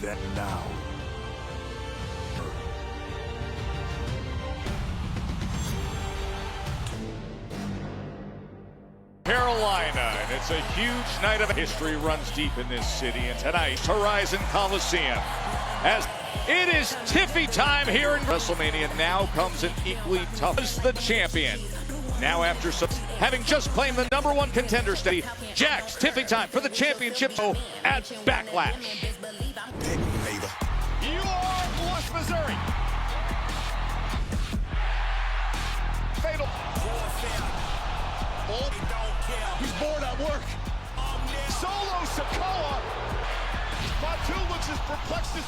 that now. Carolina, and it's a huge night of history runs deep in this city. And tonight, Horizon Coliseum, as it is Tiffy time here in WrestleMania. Now comes an equally tough as the champion. Now after having just claimed the #1 contender state, Jax, Tiffy time for the championship at Backlash. You are Louis, Missouri. Fatal. He's bored at work. Solo Sikoa. Fatu looks as perplexed as...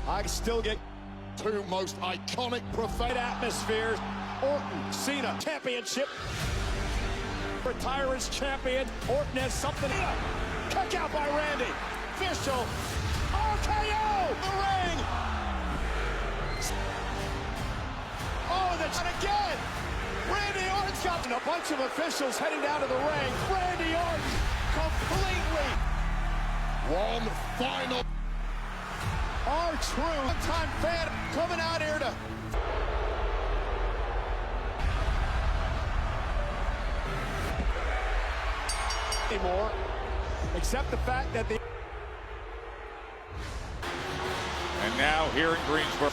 I still get two most iconic profane atmospheres. Orton, Cena, championship. Retire as champion. Orton has something. Kick out by Randy. Official. RKO. The ring. Oh, that's again. Randy Orton's got a bunch of officials heading down to the ring. Randy Orton completely. One final. Our true time fan coming out here to. Anymore, except the fact that the. And now here in Greensboro.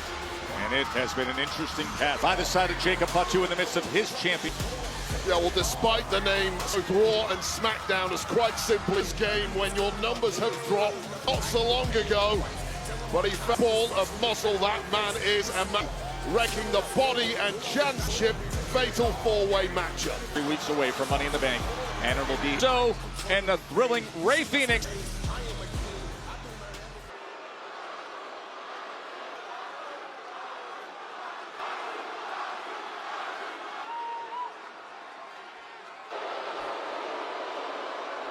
And it has been an interesting path by the side of Jacob Fatu in the midst of his champion. Yeah, well, despite the names of Raw and SmackDown is quite simply this game when your numbers have dropped not so long ago. But he felt ball of muscle that man is, and wrecking the body and championship fatal four-way matchup. 3 weeks away from Money in the Bank, and it will be so, and the thrilling Rey Fenix.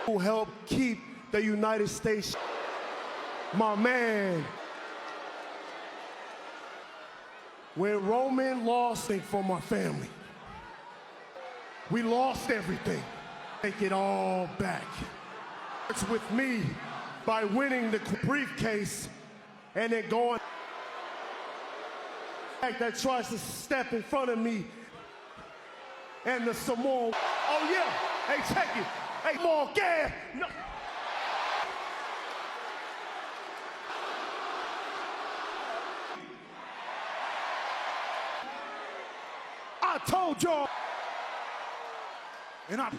Who helped keep the United States, my man. When Roman lost it for my family, we lost everything. Take it all back. It's with me by winning the briefcase and then going back that tries to step in front of me and the Samoan. Oh yeah, hey, check it. Hey, come on, gas. No. I told y'all. And I'm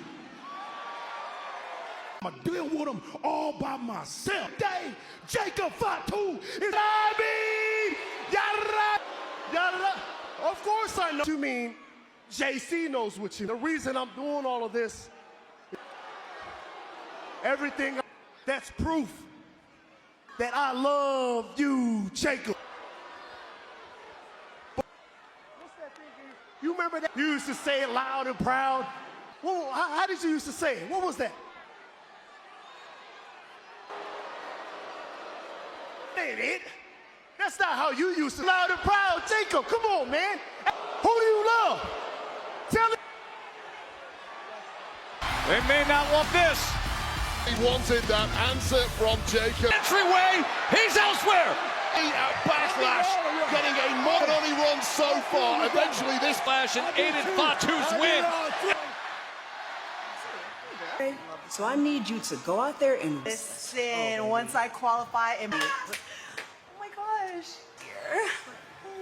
deal with them all by myself. Dave, Jacob Fatu is I mean, yada. Of course I know. You mean JC knows what you. The reason I'm doing all of this. Everything, that's proof that I love you, Jacob. What's that thing? You remember that? You used to say it loud and proud. Well, how did you used to say it? What was that? Ain't it? That's not how you used to. Loud and proud, Jacob. Come on, man. Who do you love? Tell me. They may not want this. He wanted that answer from Jacob. Entryway, he's elsewhere. At Backlash, getting a only run so far. Eventually this Flash and aided Fatu's win. So I need you to go out there and listen. Once I qualify and oh my gosh,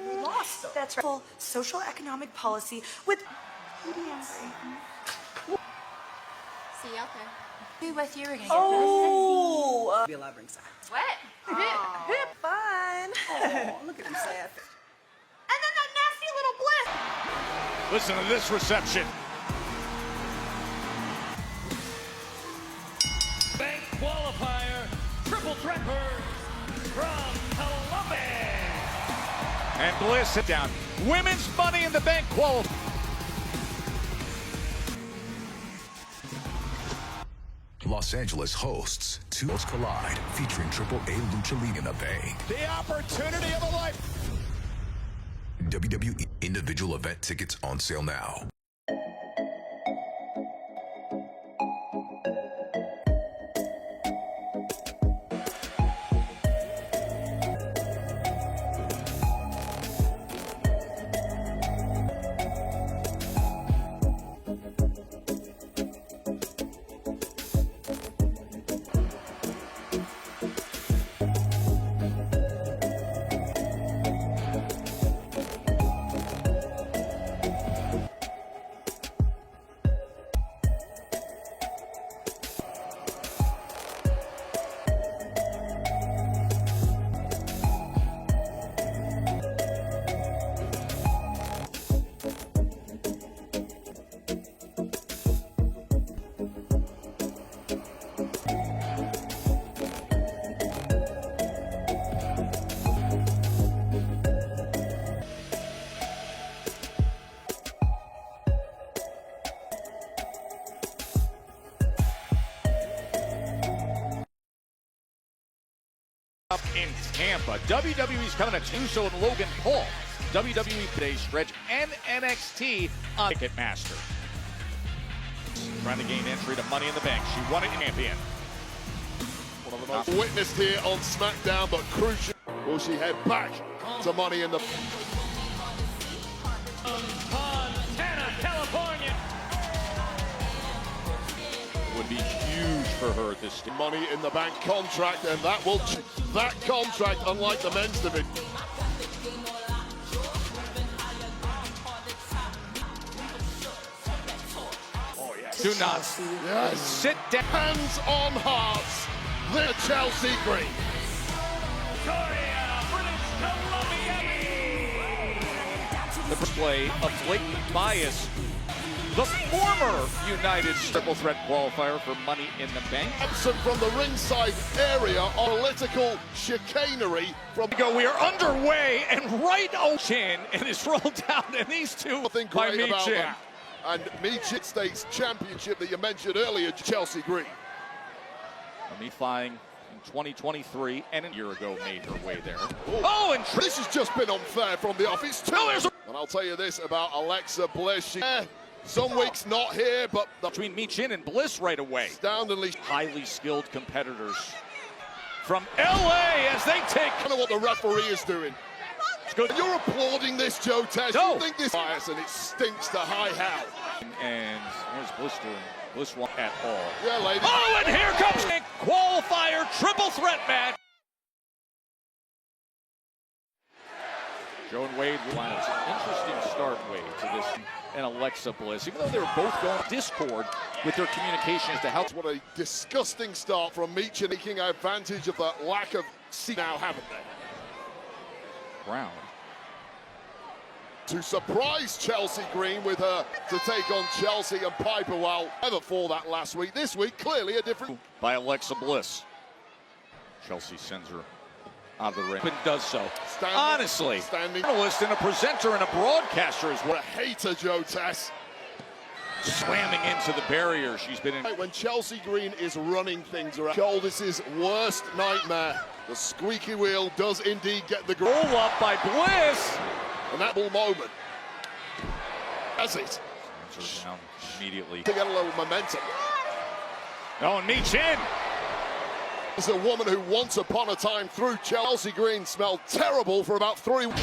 we lost them. That's right. Full social economic policy with See you out there. Be with you again. oh Be alive ringside. What? fun. Oh, look at him sad. And then that nasty little bliss. Listen to this reception. Bank qualifier, triple threat from Columbus. And Bliss sit down. Women's Money in the Bank qualifier. Los Angeles hosts Two Worlds Collide, featuring Triple A Lucha League in the Bank. The opportunity of a life. WWE individual event tickets on sale now. up in Tampa. WWE's coming to Uso and Logan Paul. WWE today's stretch and NXT on Ticketmaster. Trying to gain entry to Money in the Bank. She won it in champion. One of the most witnessed here on SmackDown, but crucial. Will she head back to Money in the Montana, California. Would be huge for her at this stage. Money in the Bank contract, and that will that contract, unlike the men's division. Oh yes. Do not sit down. Hands on hearts. The Chelsea Green. Victoria, British Columbia. The display of blatant bias. The former United triple threat qualifier for Money in the Bank. Absent from the ringside area of political chicanery from We are underway and right chin and it's rolled down, and these two nothing by great about Michin. that. And Michin States Championship that you mentioned earlier, Chelsea Green. Unifying in 2023 and a year ago made her way there. Oh, and This has just been unfair from the office too. Oh, there's a- And I'll tell you this about Alexa Bliss. Some weeks not here, but the between Michin and Bliss right away. astoundingly. Highly skilled competitors from LA as they take. I don't know what the referee is doing. Good. You're applauding this, Joe Tess. No. You think this bias, and it stinks to high hell. And here's Bliss doing. Bliss won't at all. Yeah, ladies. Oh, and here comes a qualifier triple threat match. Joe and Wade, it's an interesting start, Wade, to this, and Alexa Bliss. Even though they were both going discord with their communication as to how. What a disgusting start from Michin, taking advantage of the lack of seat now, haven't they? Brown. To surprise Chelsea Green with her to take on Chelsea and Piper. Well, never for that last week. This week, clearly a different. By Alexa Bliss. Chelsea sends her out of the ring. And does so. Honestly, standing. journalist and a presenter and a broadcaster as What well. a hater, Joe Tess. Slamming into the barrier. She's been in. When Chelsea Green is running things around, Aldis's worst nightmare. The squeaky wheel does indeed get the goal. Roll up by Bliss. And that ball moment. Has it? Answers down immediately. To get a little momentum. Oh, and Michin. Is a woman who once upon a time through Chelsea Green smelled terrible for about 3 weeks.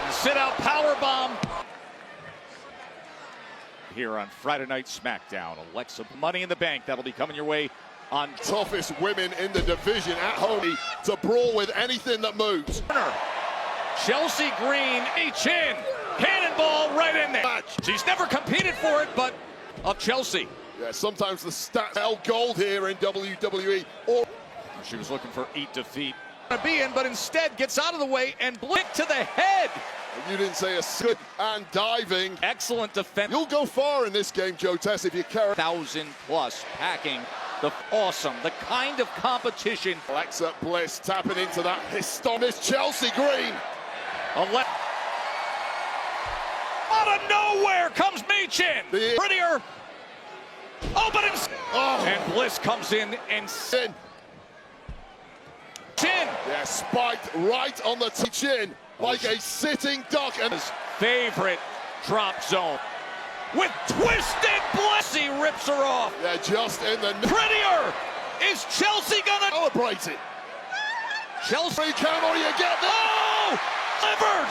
Sit out power bomb. Here on Friday Night SmackDown, Alexa Money in the Bank. That'll be coming your way on Toughest women in the division at home to brawl with anything that moves. Chelsea Green, Michin, cannonball right in there. She's never competed for it, but of Chelsea. Yeah, sometimes the stats held gold here in WWE. Or She was looking for 8 defeat to be in, but instead gets out of the way and blick to the head. you didn't say a good and diving. Excellent defense. You'll go far in this game, Joe Tess, if you carry. 1,000 plus packing the awesome, the kind of competition. Alexa Bliss tapping into that historic Chelsea Green. Out of nowhere comes Michin. The- Prettier. Opening. Oh. And Bliss comes in and Chin. Chin. Yeah, spiked right on the chin like a sitting duck. And His favorite drop zone. With twisted Bliss, he rips her off. yeah, just in the Prettier. Is Chelsea gonna celebrate it. Chelsea? Free count or you get there. Oh! Delivered.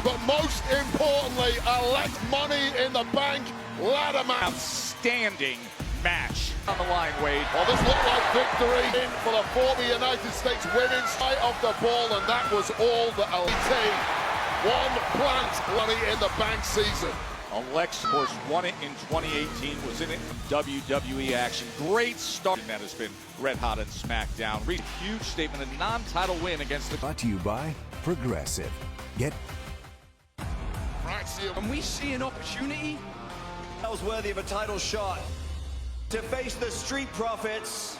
But most importantly, elect Money in the Bank ladder match. Outstanding match on the line, Wade. Well, this looked like victory in for the former United States women's side of the ball, and that was all the LT. One plant Money in the Bank season. Alexa, of course, won it in 2018, was in it WWE action. Great start. That has been red hot on SmackDown. Reached a huge statement, a non-title win against the. Brought to you by Progressive. Get And we see an opportunity that was worthy of a title shot to face the Street Profits.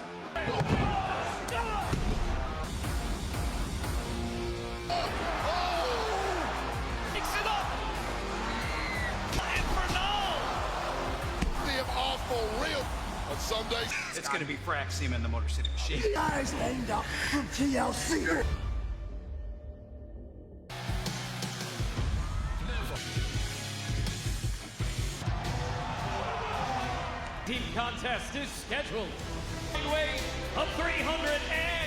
are for real On Sunday, It's going to be Fraxium and the Motor City Machine. Guys end up from TLC. Team contest is scheduled. Weight of 300 and...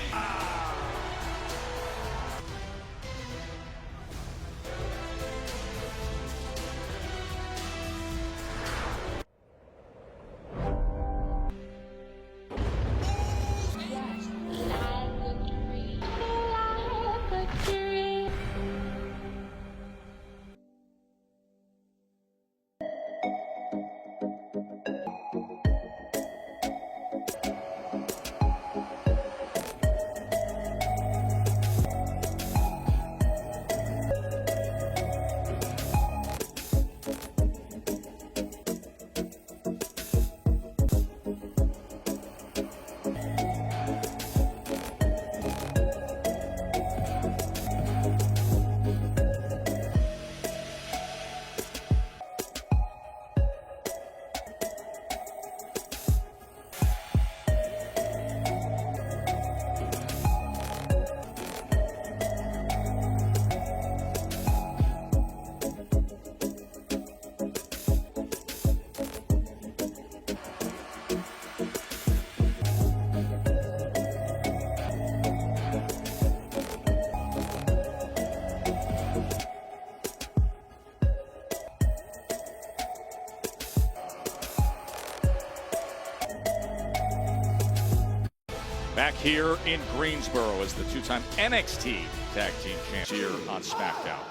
Back here in Greensboro as the two-time NXT Tag Team Champions here on SmackDown.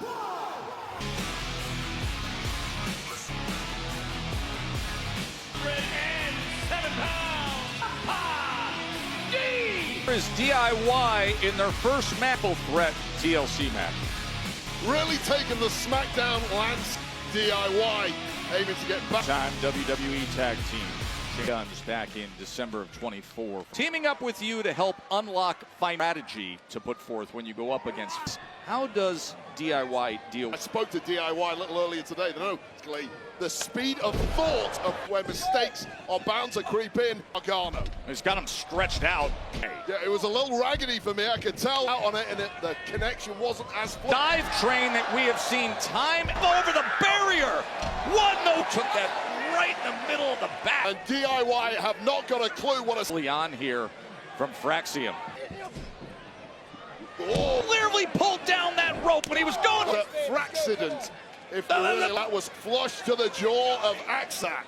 Here is DIY in their first Maple Threat TLC match. really taking the SmackDown lance. DIY aiming to get back. Time WWE Tag Team Guns back in December of 24. Teaming up with you to help unlock strategy to put forth when you go up against. How does DIY deal? I spoke to DIY a little earlier today. They know the speed of thought of where mistakes are bound to creep in. Gargano. He's got him stretched out. Yeah, it was a little raggedy for me. I could tell out on it, and the connection wasn't as. Dive train that we have seen time over the barrier. One note took that right in the middle of the back. And DIY have not got a clue what a. Leon here from Fraxium. Oh. Clearly pulled down that rope when he was going. The Fraxident. If really that was flush to the jaw of Axat.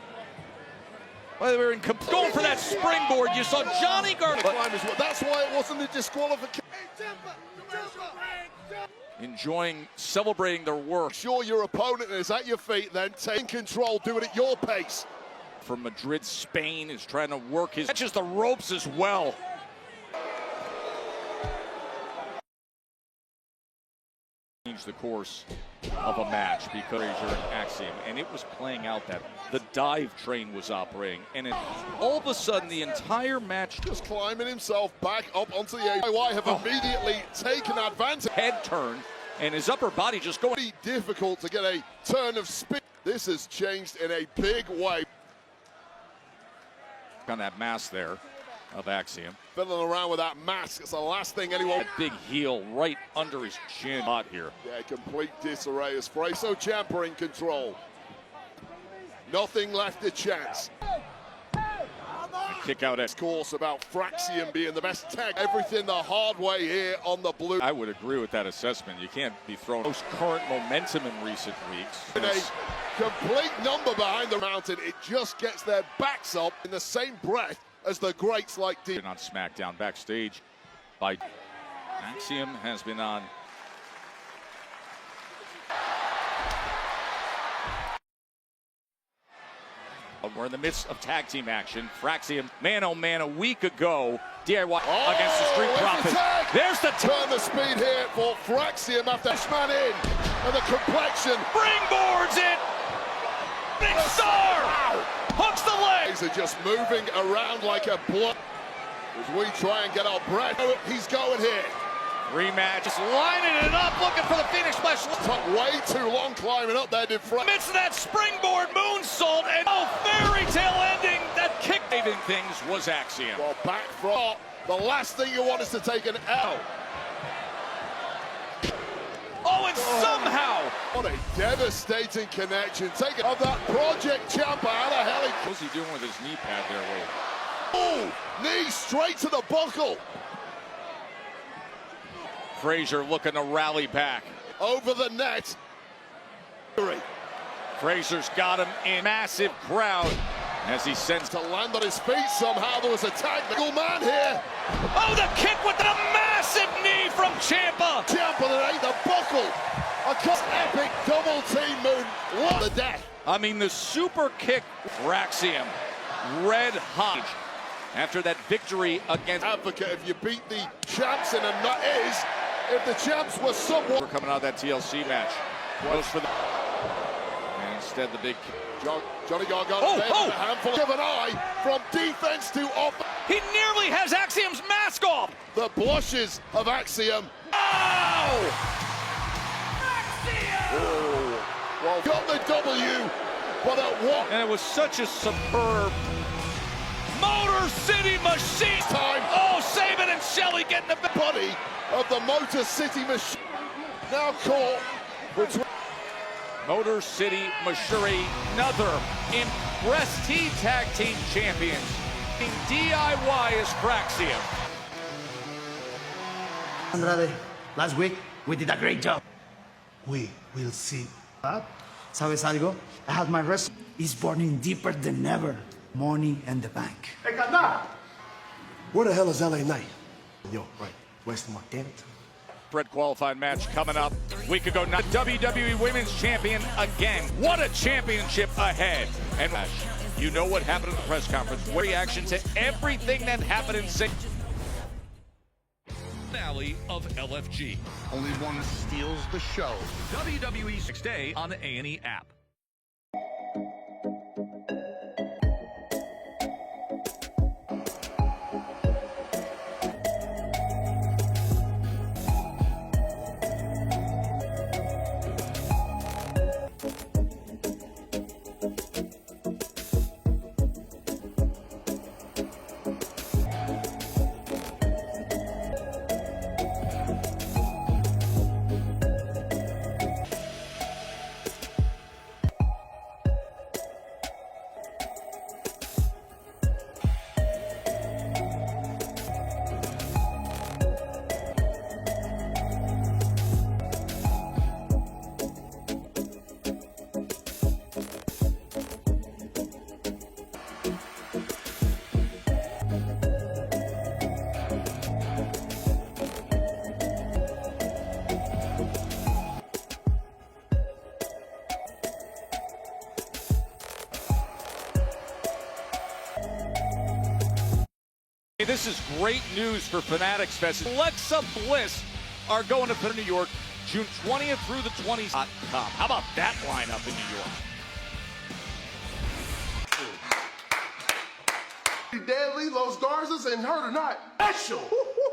Well, they were going for that springboard. You saw Johnny Gargano. That's why it wasn't a disqualification. Enjoying, celebrating their work. Sure, your opponent is at your feet, then take control, do it at your pace. From Madrid, Spain, is trying to work his catches the ropes as well. Change the course of a match because Frazier and Axiom, and it was playing out that the dive train was operating, and all of a sudden the entire match just climbing himself back up onto the DIY have immediately taken advantage. Head turn and his upper body just going. Pretty difficult to get a turn of speed. This has changed in a big way. On that mask there of Axiom. Fiddling around with that mask. It's the last thing anyone. That big heel right under his chin. Hot here. Yeah, complete disarray as Fraso Ciampa in control. Nothing left a chance. Kick out at course about Fraxium being the best tag. Everything the hard way here on the blue. I would agree with that assessment. You can't be thrown most current momentum in recent weeks. In a complete number behind the mountain, it just gets their backs up in the same breath as the greats like D. On SmackDown backstage by Axiom has been on. We're in the midst of tag team action. Fraxium, man oh man, a week ago, DIY against the Street Profits. There's the turn the speed here for Fraxium after man in, and the complexion. Springboards it! Big star! Hooks the legs! Are just moving around like a blood as we try and get our breath. He's going here. Rematch, just lining it up, looking for the Phoenix Splash. Took way too long climbing up there, did Frank. Amidst that springboard moonsault, and fairy tale ending that kick saving things was Axiom. Well, back from the last thing you want is to take an L. Oh, and somehow. What a devastating connection. Take it of that Project Ciampa. How the hell What's he doing with his knee pad there, Wade? Oh, knee straight to the buckle. Frazier looking to rally back. Over the net. Frazier's got him in massive crowd as he sends to land on his feet somehow. There was a technical man here. Oh, the kick with the massive knee from Ciampa. Ciampa that ate the buckle. A epic double team moon. What the death. I mean, the super kick for Axiom. Red hot after that victory against Advocate. If you beat the champs in, and that is, if the champs were somewhat. We're coming out of that TLC match. Goes for the. And instead, the big. Johnny Gargano with a handful of an eye from defense to off. He nearly has Axiom's mask off. The blushes of Axiom. Oh! Oh. Well, got the W, but at what? And it was such a superb Motor City Machine Time. Oh, Saban and Shelley getting the body of the Motor City Machine. Now caught between. Motor City Machine, another Impress-T Tag Team Champions. In DIY is Fraxium. Andrade, last week we did a great job. We will see. ¿Sabes algo? I have my wrestling is burning deeper than ever. Money in the bank. Hey, Kanda! Where the hell is LA Knight? Yo, right. Where's my damn it? Fred qualified match coming up. Week ago, not WWE Women's Champion again. What a championship ahead. And you know what happened at the press conference. What reaction to everything that happened in Finale of LFG. Only one steals the show. WWE 6 Day on the A&E app. This is great news for Fanatics Fest. Alexa Bliss are going to New York June 20th through the 20th. How about that lineup in New York? Deadly, Los Garzas, and her tonight. Special!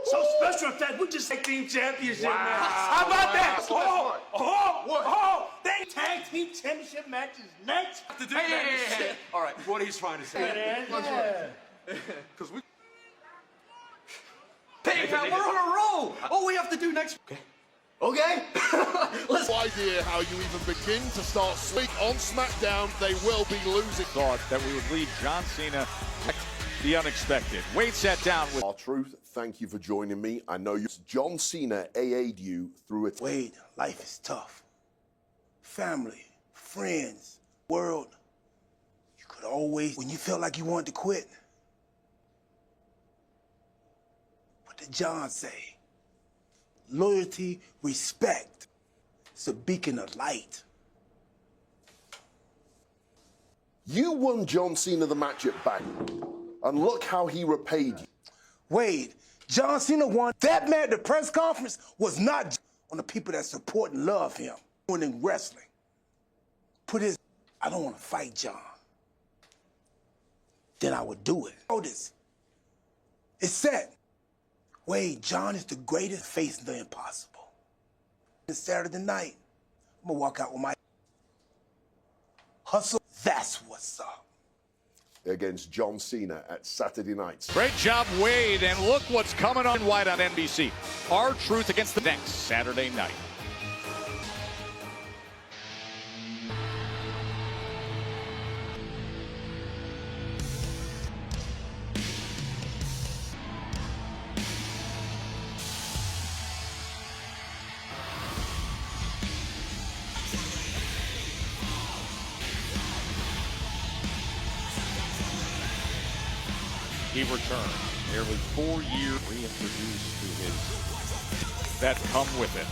So special that we just tag team championship match. How about that? They tag team championship matches next. Hey. All right, what he's trying to say. Because we. Hey, man, we're on a roll. All we have to do next. Okay. Let's. No idea how you even begin to start speak on SmackDown. They will be losing. Thought that we would leave John Cena the unexpected. Wade sat down with R-Truth. Thank you for joining me. I know John Cena AA'd you through it. Wade, life is tough. Family, friends, world. You could always, when you felt like you wanted to quit. What did John say? Loyalty, respect. It's a beacon of light. You won John Cena the match at Bang, and look how he repaid you. Wade, John Cena won. That man at the press conference was not on the people that support and love him. In wrestling. I don't want to fight John. Then I would do it. Notice, it's set. Wade, John is the greatest facing the impossible. This Saturday night, I'm gonna walk out with my hustle. That's what's up. Against John Cena at Saturday nights. Great job, Wade, and look what's coming on White on NBC. R-Truth against the next Saturday night. He returned nearly 4 years, reintroduced to his that come with it.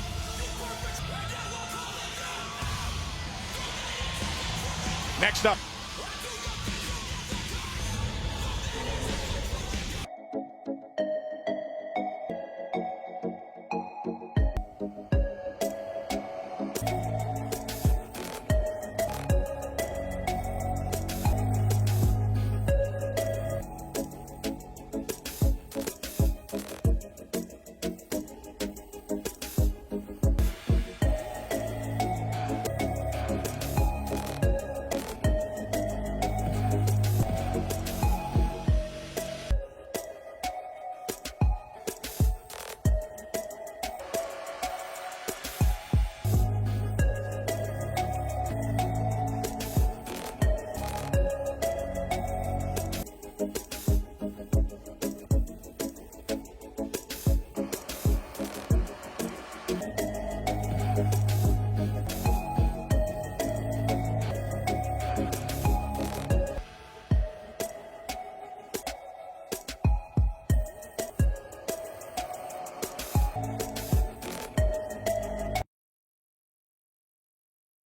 Next up.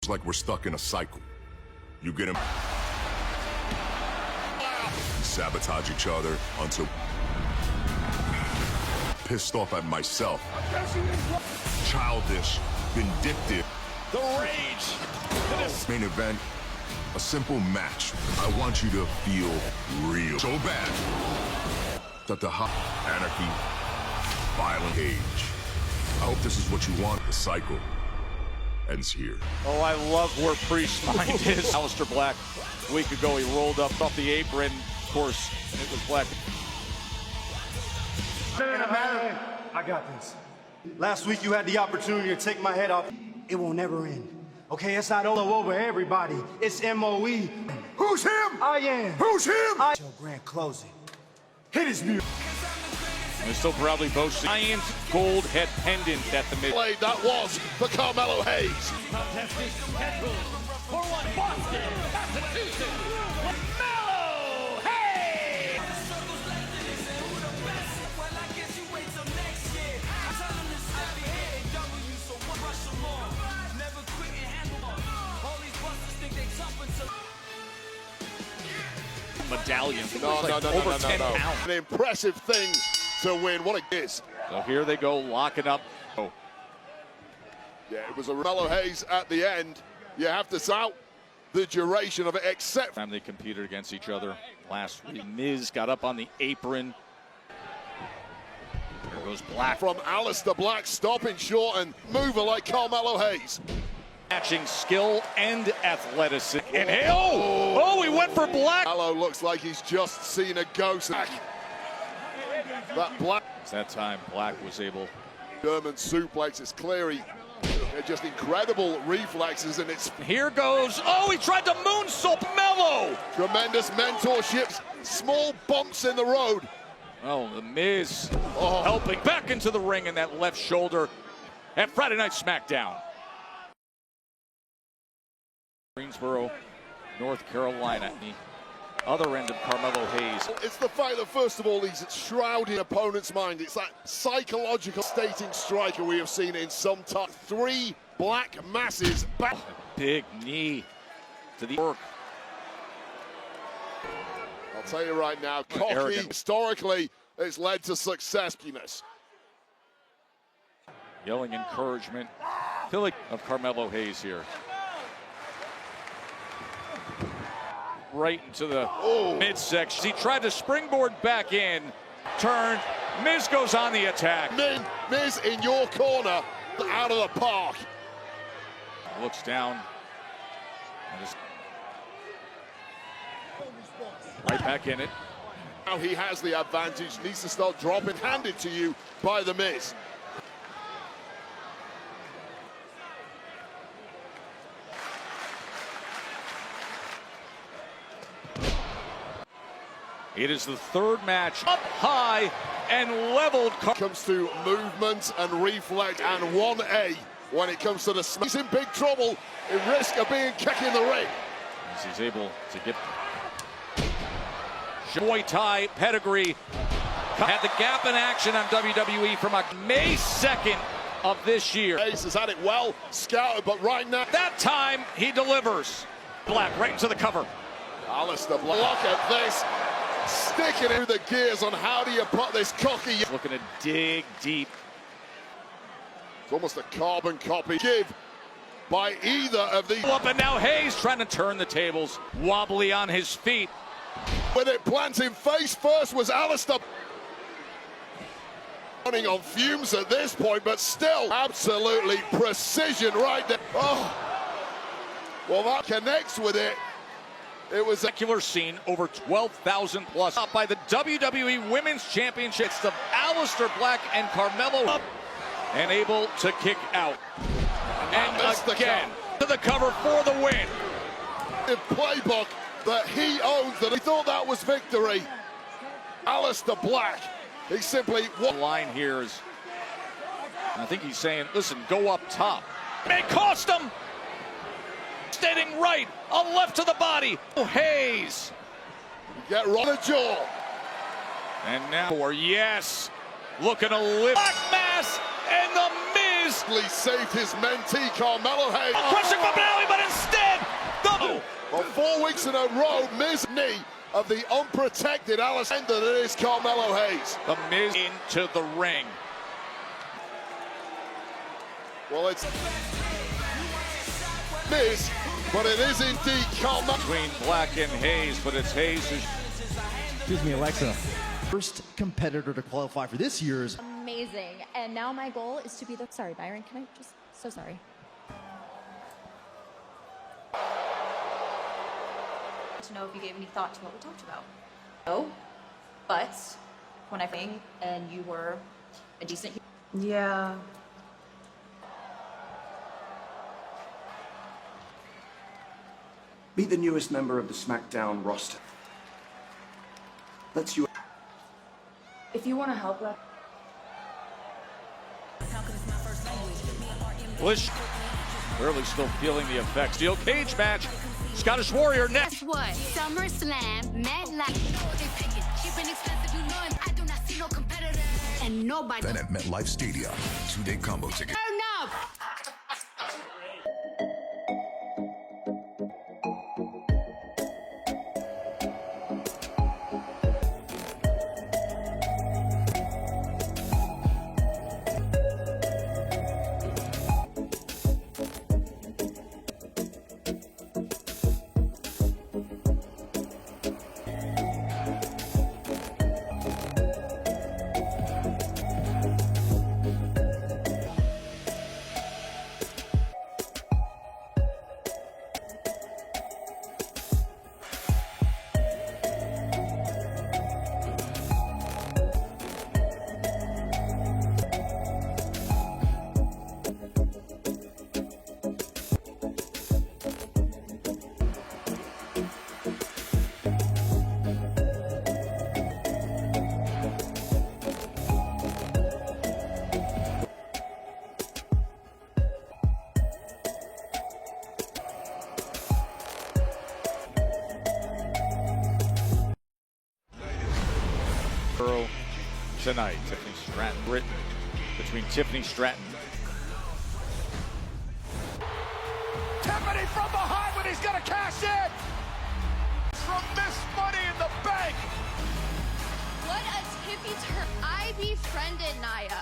It's like we're stuck in a cycle. You get him. Sabotage each other until pissed off at myself. Childish, vindictive. The rage. Main event, a simple match. I want you to feel real. So bad that the hot anarchy, violent age. I hope this is what you want. The cycle ends here. Oh, I love where Priest's mind is. Aleister Black, a week ago, he rolled up off the apron. Of course, it was Black. I got this. Last week you had the opportunity to take my head off. It will never end. Okay, it's not all over everybody. It's MOE. Who's him? I am. Who's him? Show grand closing. Hit his music. They're still proudly boasting giant gold head pendant at the mid. Played that was for Carmelo Hayes. Contest is scheduled for one Boston, Massachusetts, Carmelo Hayes. Medallion. No. Over 10 pounds. An impressive thing to win. What a is. So here they go, locking up. Oh. Yeah, it was a Carmelo Hayes at the end. You have to doubt the duration of it, except Time they competed against each other last week. Miz got up on the apron. There goes Black. from Aleister Black, stopping short and moving like Carmelo Hayes. Matching skill and athleticism. And hey, oh, he went for Black. Carmelo looks like he's just seen a ghost. That Black. It's that time Black was able. German suplex, it's clear they're just incredible reflexes, and it's Here goes, oh, he tried to moonsault Mello. tremendous mentorships, small bumps in the road. Oh, the Miz helping back into the ring in that left shoulder at Friday Night SmackDown. Greensboro, North Carolina. The other end of Carmelo Hayes. It's the fact that, first of all, he's shrouding opponent's mind. It's that psychological stating striker we have seen in some time. 3 black masses back. Big knee to the work. I'll tell you right now, cocky, Arrogant. historically, it's led to successfulness. Yelling encouragement. Of Carmelo Hayes here. Right into the midsection. He tried to springboard back in, turned, Miz goes on the attack. Miz in your corner, out of the park. Looks down. Right back in it. Now he has the advantage, needs to start dropping, handed to you by the Miz. It is the third match up high and leveled. Comes to movement and reflect and 1A when it comes to the smash. He's in big trouble, in risk of being kicked in the ring. As he's able to get Muay Thai pedigree. Had the gap in action on WWE from May 2nd of this year. Ace has had it well scouted, but right now, that time he delivers. Black right into the cover. Aleister Black, look at this. Sticking into the gears on how do you put this cocky. Looking to dig deep. It's almost a carbon copy give by either of these. Up and now Hayes trying to turn the tables. Wobbly on his feet. With it planting face first was Aleister. Running on fumes at this point, but still absolutely precision right there. Oh, well that connects with it. It was a secular scene, over 12,000 plus. Up by the WWE Women's Championships of Aleister Black and Carmelo. Up and able to kick out. And again to the cover for the win. The playbook that he owns, that he thought that was victory. Aleister Black, he simply won. The line here is, I think he's saying, listen, go up top. May cost him. Standing right, a left to the body. Oh, Hayes. Get right the jaw. And now, yes, looking to lift. Black Mass and the Miz. He saved his mentee, Carmelo Hayes. Crushing from Alley, but instead, the... Well, 4 weeks in a row, Miz knee of the unprotected Aleister. That it is Carmelo Hayes. The Miz into the ring. Well, it's Miz, but it is indeed Carmelo. Between Black and Hayes, but it's Hayes who's... Excuse me, Alexa. First competitor to qualify for this year's... Amazing. And now my goal is to be the... Sorry, Byron, can I just... So sorry. To know if you gave any thought to what we talked about. No, but when I think and you were a decent... Yeah. Meet the newest member of the SmackDown roster. Let's you. If you want to help, Bush clearly still feeling the effects. Steel cage match. Scottish Warrior next. Guess what? SummerSlam, MetLife. Cheap and expensive, you know, and I do not see no competitor. And nobody. Then at MetLife Stadium, 2-day combo ticket. Turn up. Tonight, Tiffany Stratton written between Tiffany Stratton. Tiffany from behind when he's gonna cash in. From this money in the bank. what a tippy turn. I befriended Naya.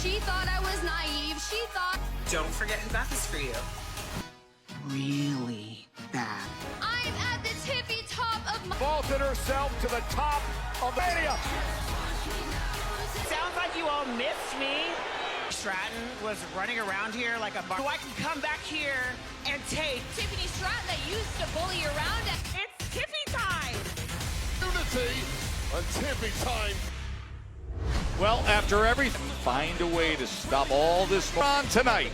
She thought I was naive. She thought... Don't forget who got this for you. Really bad. I'm at the tippy top of my... Vaulted herself to the top of the stadium. you all missed me. Stratton was running around here like a bar. So I can come back here and take Tiffany Stratton that used to bully around. It's Tiffy time. Unity and Tiffy time. Well, after everything, find a way to stop all this on tonight.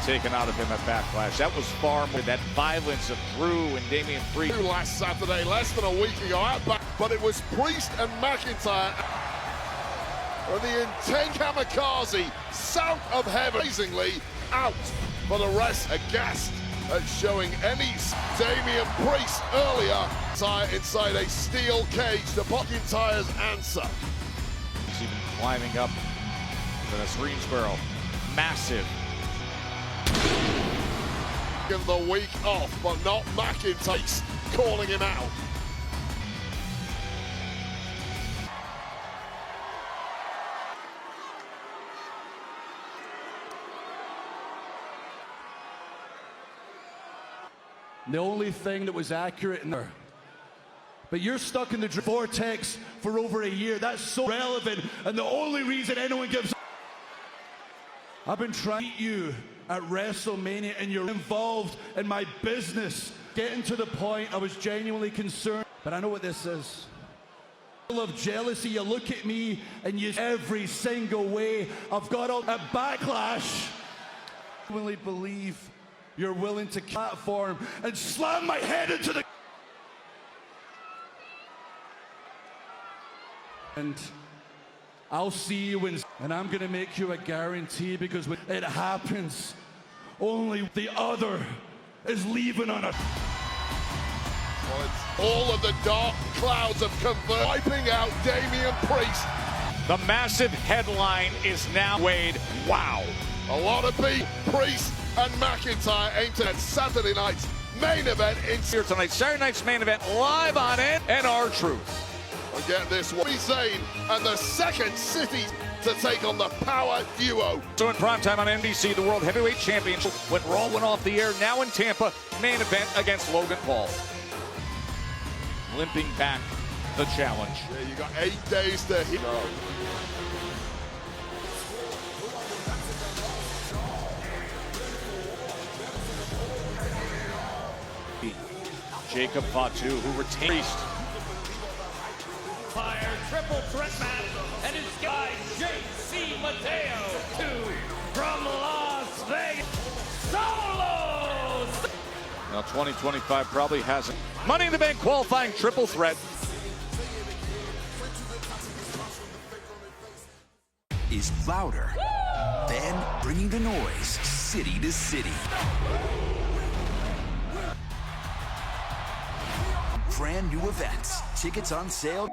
Taken out of him at Backlash. That was far more that violence of Drew and Damian Priest. Last Saturday, less than a week ago, but it was Priest and McIntyre. And the intense kamikaze south of heaven, amazingly out for the rest. Aghast at showing any Damian Priest earlier inside a steel cage to McIntyre's answer. He's even climbing up to the Greensboro. Massive. Give the week off, but not McIntyre calling him out. The only thing that was accurate in there. But you're stuck in the vortex for over a year. That's so relevant, and the only reason anyone gives. I've been trying to beat you at WrestleMania, and you're involved in my business. Getting to the point, I was genuinely concerned. But I know what this is. Full of jealousy, you look at me and use every single way. I've got a Backlash. I really believe you're willing to platform and slam my head into the. And I'll see you in, and I'm gonna make you a guarantee, because when it happens, only the other is leaving on a. All of the dark clouds have converged, wiping out Damian Priest. The massive headline is now Wade. Wow. A lot of Priest and McIntyre aimed at Saturday night's main event here tonight. Saturday night's main event live on it, and R-Truth. Again, this one, Zayn and the Second City to take on the Power Duo. So in primetime on NBC, the World Heavyweight Championship, when Raw went off the air, now in Tampa, main event against Logan Paul. Limping back the challenge. Yeah, you got 8 days to hit. Jacob Fatu, who retained. Fire triple threat match, and it's guy J.C. Mateo from Las Vegas. Solos! Now 2025 probably hasn't. Money in the Bank qualifying triple threat. Is louder than bringing the noise city to city. Brand new events, tickets on sale.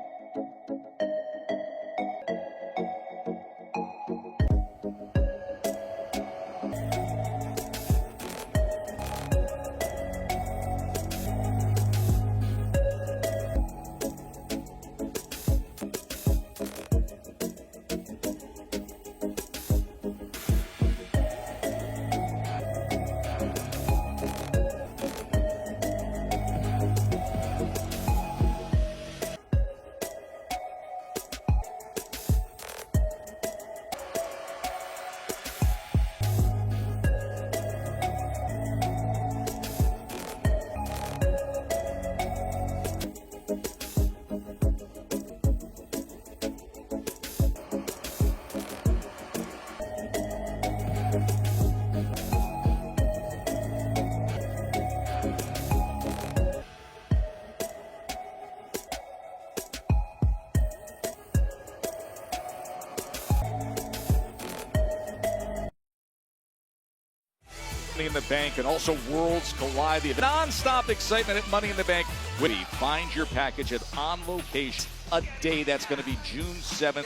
Money in the Bank, and also Worlds Collide. The non-stop excitement at Money in the Bank. Find your package at On Location. A day that's going to be June 7th.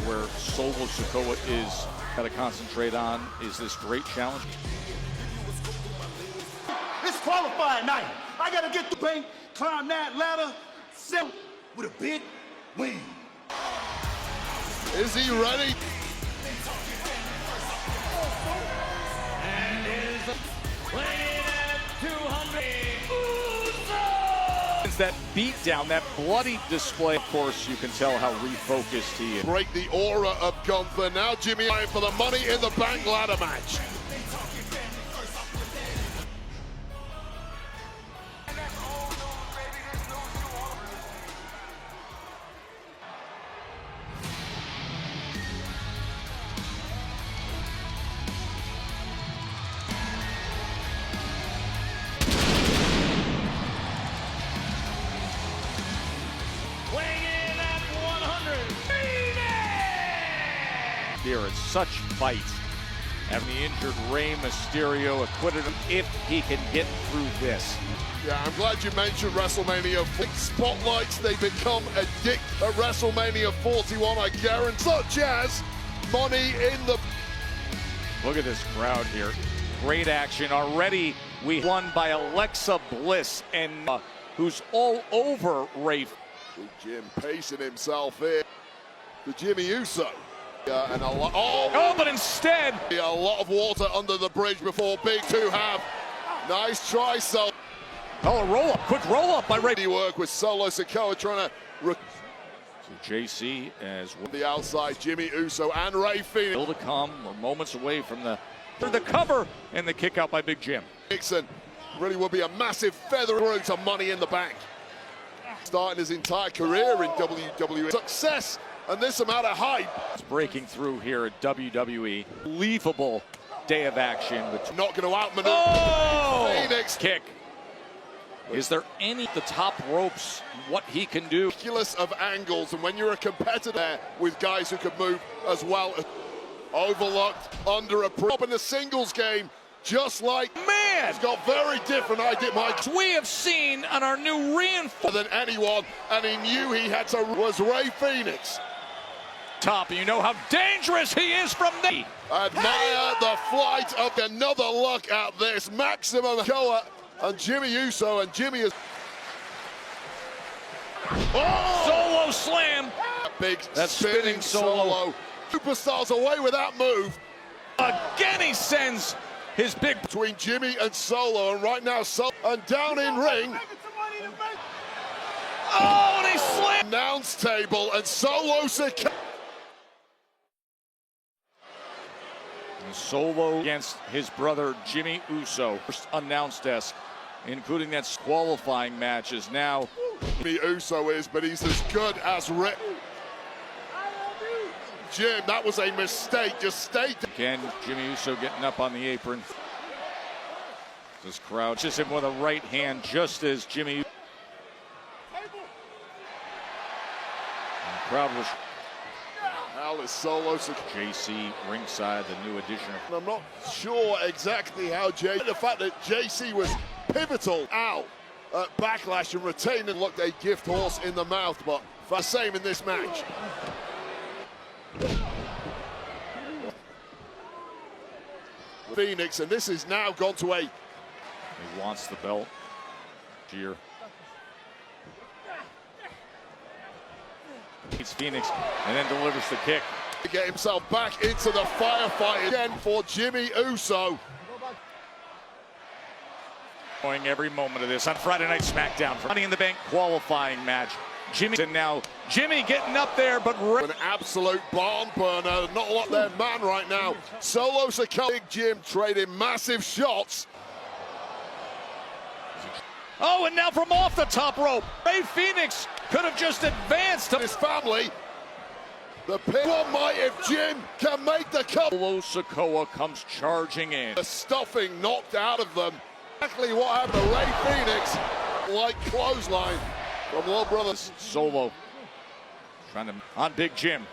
Where Solo Sikoa is got to concentrate on is this great challenge. It's qualifying night. I gotta get the bank, climb that ladder, sit with a big win. Is he ready? And is playing at 200. That beat down, that bloody display. Of course, you can tell how refocused he is. Break the aura of Gunther. Now Jimmy for the Money in the Bank ladder match. Here at such fight. Having the injured Rey Mysterio acquitted him if he can get through this. Yeah, I'm glad you mentioned WrestleMania. Spotlights, they become addicted at WrestleMania 41, I guarantee. Such as Money in the... Look at this crowd here. Great action already. We won by Alexa Bliss, and who's all over Ray. Jim pacing himself here. The Jimmy Uso. And a lot. But instead, a lot of water under the bridge before Big Two have. Nice try, Solo. Oh, a roll up, quick roll up by Ray. Work with Solo Sikoa trying to. So JC as well. The outside, Jimmy Uso and Ray Phoenix. Still to come. We're moments away from the cover and the kick out by Big Jim. Nixon really will be a massive feather through to Money in the Bank. Starting his entire career in WWE. Success. And this amount of hype. It's breaking through here at WWE. Unbelievable day of action. Not going to outmaneuver Phoenix. Kick. Is there any the top ropes, what he can do? Ridiculous of angles, and when you're a competitor there with guys who could move as well. Overlooked, under a prop in the singles game, just like man. It's got very different idea. We have seen on our new reinforcement than anyone, and he knew he had to. Was Ray Phoenix. Top, and you know how dangerous he is from the. Admire the flight of another look at this. Maximum Koa and Jimmy Uso, and Jimmy is. Solo slam. Big that spinning solo. Superstars away with that move. Again, he sends his big between Jimmy and Solo, and right now Solo and down in ring. Oh, and he slammed. Announce table and Solo Sikoa. Solo against his brother Jimmy Uso. First announced desk, including that qualifying match, is now. Jimmy Uso is, but he's as good as Rick. Jim, that was a mistake. Just stay. Again, Jimmy Uso getting up on the apron. This crowd just him with a right hand, just as Jimmy. And the crowd was. Al is Solo. JC ringside, the new addition. I'm not sure exactly how the fact that JC was pivotal out at Backlash and retained and looked a gift horse in the mouth, but the same in this match. Phoenix, and this has now gone to a. He wants the belt. Here. It's Phoenix and then delivers the kick. To get himself back into the firefight again for Jimmy Uso. Enjoying every moment of this on Friday Night SmackDown for Money in the Bank qualifying match. Jimmy and now Jimmy getting up there, but an absolute barn burner. Not a lot there, man, right now. Solo Sikoa, Big Jim trading massive shots. Oh, and now from off the top rope, Ray Phoenix could have just advanced to his family. The pin. What might if Jim can make the cut? Solo Sikoa comes charging in. The stuffing knocked out of them. Exactly what happened to Ray Phoenix. Like clothesline from Little Brothers. Solo trying to on Big Jim.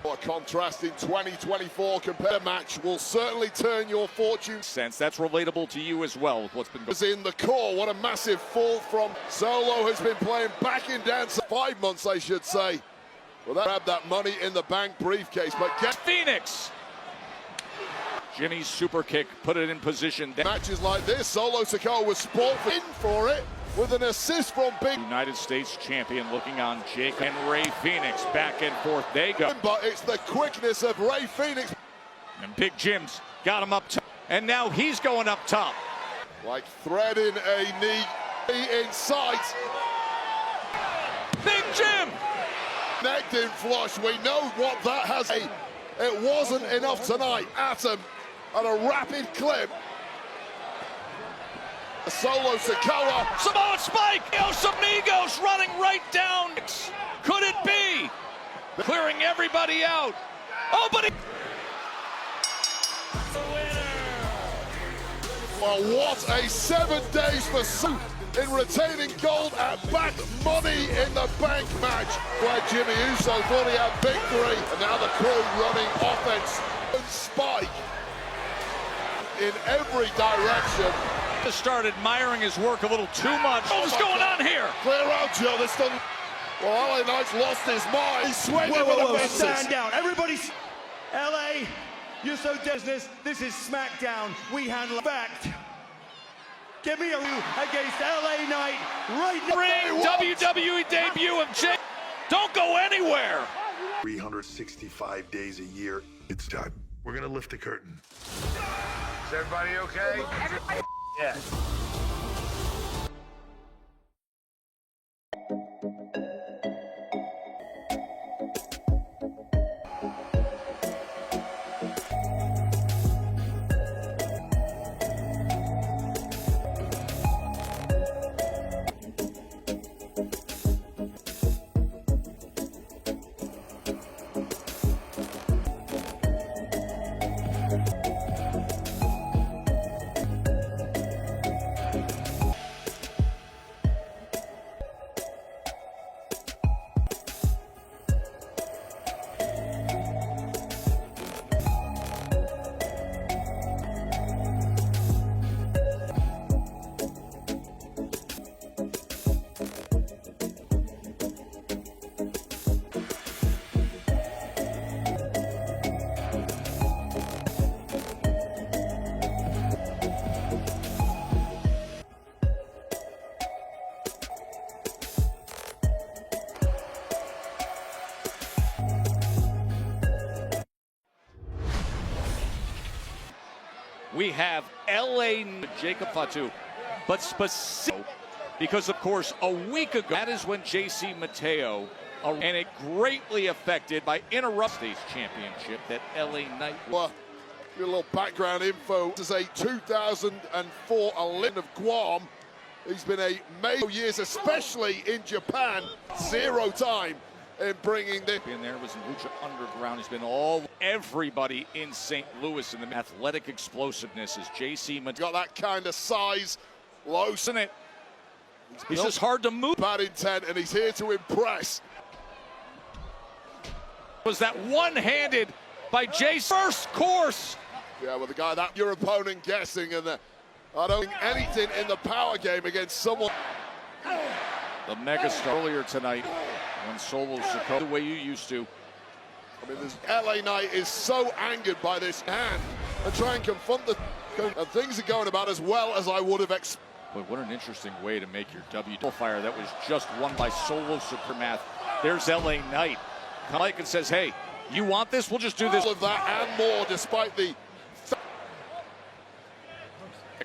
A contrasting 2024 competitor match will certainly turn your fortune. Sense that's relatable to you as well with what's been going in the core. What a massive fall from Solo has been playing back in dance 5 months, I should say. Well, that grabbed that Money in the Bank briefcase, but get Phoenix. Jimmy's super kick put it in position. Matches like this, Solo Sikoa was in for it with an assist from Big. United States champion looking on Jake and Ray Phoenix. Back and forth they go. But it's the quickness of Ray Phoenix. And Big Jim's got him up top. And now he's going up top. Like threading a knee in sight. Big Jim! Necked in flush. We know what that has. It wasn't enough tonight. Atom at a rapid clip. Solo Sikoa. Samoan spike. Los Amigos running right down. Could it be? Clearing everybody out. Oh, but well, what a 7 days for Sue in retaining gold at Back Money in the Bank match, where Jimmy Uso thought he had victory, and now the crew running offense and spike in every direction. Start admiring his work a little too much. What's going on here? Clear out, Joe. This doesn't. Well, LA Knight's lost his mind. He's swinging with the fences. Stand down, everybody. LA, you're so business. This is SmackDown. We handle fact. Give me a against LA Knight right now. Ring WWE debut of Jake. Don't go anywhere. 365 days a year. It's time. We're gonna lift the curtain. Is everybody okay? Everybody. Yeah. We have LA Jacob Fatu, but specific because, of course, a week ago, that is when JC Mateo, and it greatly affected by States Championship that LA Knight. Well, a little background info. This is a 2004 Olympic of Guam. He's been a major years, especially in Japan. 0 time in bringing this. In there was in Lucha Underground. He's been everybody in St. Louis in the athletic explosiveness is JC Mateo. Got that kind of size, low in it. He's just hard to move. Bad intent, and he's here to impress. Was that one-handed by Jay's first course? Yeah, well, the guy that your opponent guessing, and I don't think anything in the power game against someone. The megastar earlier tonight when Solo Sikoa the way you used to. I mean, LA Knight is so angered by this hand and try and confront the. And things are going about as well as I would have expected. Boy, what an interesting way to make your fire. That was just won by Solo Supermath. There's LA Knight. Mike and says, hey, you want this? We'll just do this. All of that and more, despite the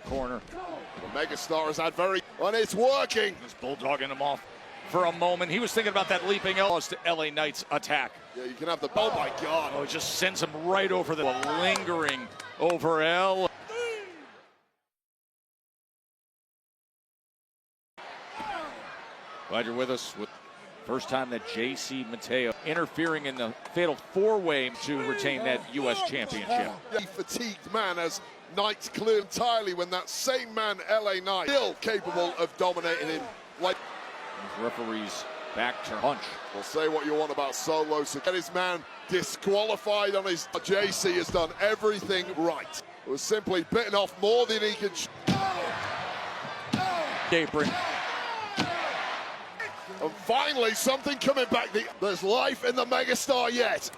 corner. The megastar has had and it's working. He's bulldogging him off for a moment. He was thinking about that leaping elbows to LA Knight's attack. Yeah, you can have the. Oh my God! Oh, it just sends him right over the lingering over L. Glad you're with us. First time that JC Mateo interfering in the fatal four-way to retain that U.S. championship. A fatigued man as Knight's clear entirely when that same man, LA Knight, still capable of dominating him. Like referees back turn punch. Well, say what you want about Solo. So get his man disqualified on his. JC has done everything right. It was simply bitten off more than he could. Apron. And finally, something coming back. There's life in the megastar yet.